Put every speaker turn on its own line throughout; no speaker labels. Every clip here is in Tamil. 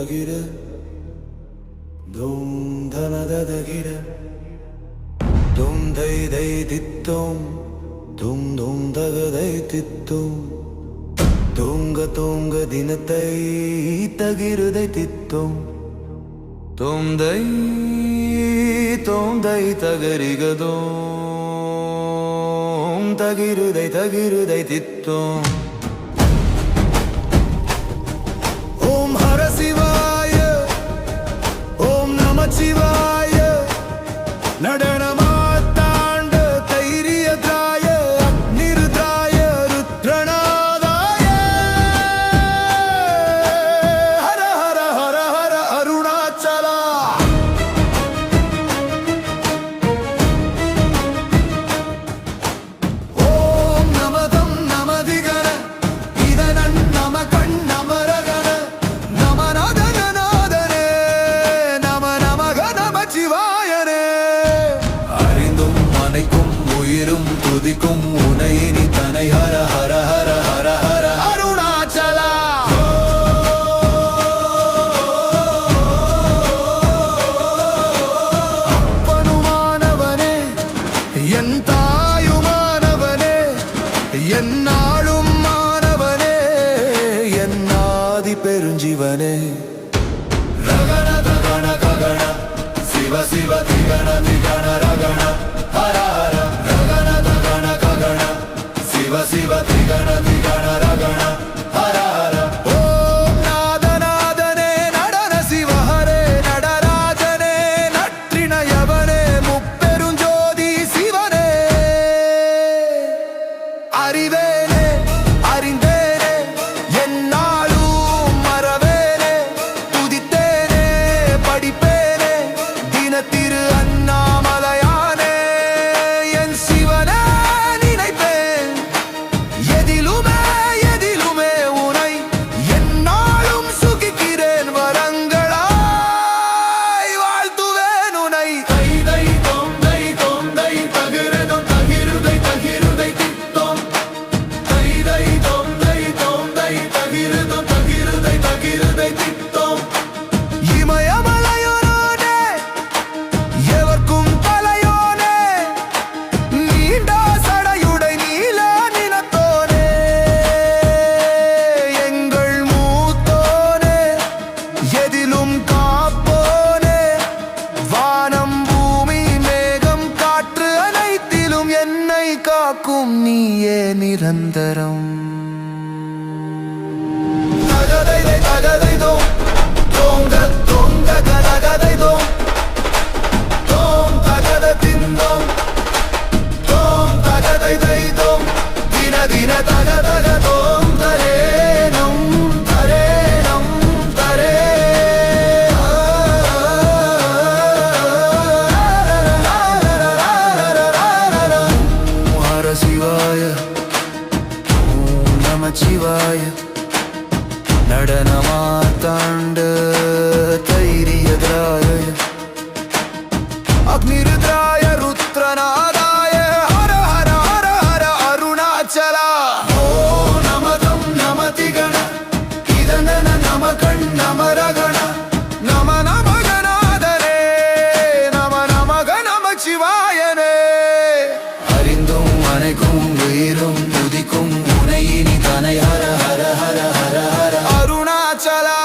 தகிர தோம் தனதகிர தோம் தை தை தித்தோம் தோம் தோம் தகதை தித்தோம் தோங்க தோங்க தினத்தை தகிருதை தித்தோம் தோந்தை தோந்தை தகரிகதோம் தகிருதை தகிருதை தித்தோம் ஓம் ஹர சிவாய ஓம் நம சிவாய நடனமா துதிக்கும் உனையினி தனை ஹர ஹர ஹர ஹர ஹர அருணாச்சலா அப்பனுமானவனே என் தாயுமானவனே என்னாலும் மாணவனே என் ஆதி பெருஞ்சிவனே ரகண தகண ககண சிவ சிவ திகண திகண ரகண ஹர ஹர சிவ திகண திகண ரகண ஹர ஹர ஓம் நாதநாதனே நடன சிவஹரே நடராஜனே நற்றிணையவனே முப்பெருஞ்சோதி சிவனே அறிவேனே அறிந்தேனே என்னாலும் மறவேனே துதித்தேனே படிப்பேனே தினத்திரு அண்ணாமலையானே என் சிவனே நீயே நிரந்தரம் தகதை தகதை தோம் தோங்க தோங்க கதகதை தோம் தோம் தகத திந்தோம் தோம் தகதை தை தோம் தின தின தக தக தோம் தரேனம் தரேனம் தரே சிவாய ஓம் நம சிவாய நடனமாத்தாண்ட தைரியத்ராய அக்னிருத்ராய ருத்ரநாதாய ஹர ஹர ஹர ஹர அருணாச்சலா ஓ நமதம் நம திகண இதன நம கண் நம ரகண நம நம கணாதரே நம நம நம சிவாயனே அனைக்கும் உயிரும் துதிக்கும் உனையினி தனை ஹர ஹர ஹர ஹர ஹர அருணாச்சலா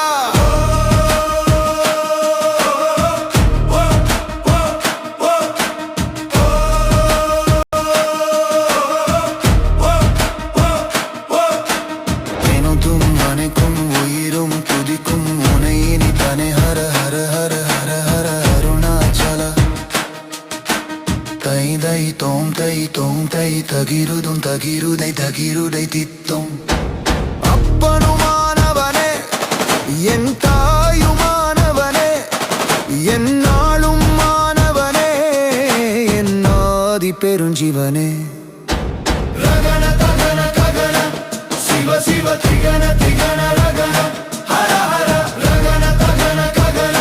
தினத்தும் அனைக்கும் உயிரும் துதிக்கும் உனையினி தனை ஹர ஹர ஹர ஹர ஹர அருணாச்சலா தை தை தோம் தை தகிருதும் தகிருதை தகிருதை தித்தோம் அப்பனுமானவனே என் தாயுமானவனே என்னாலும் மாணவனே என் ஆதி பெருஞ்சிவனே ரகண தகண ககண சிவ சிவ திகண திகண ரகண ஹர ஹர ரகண தகண ககண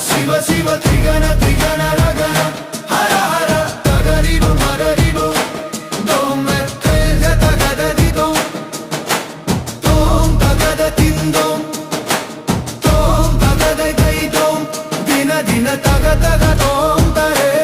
சிவ சிவ திகண திகண ரகண ஹர ஹர தகரிபு மகரிபு தோம் மெத்தேஜ தகததி தோம் தோம் தகத திந்தோம் தோம் தக தின தக தக தோம் தரே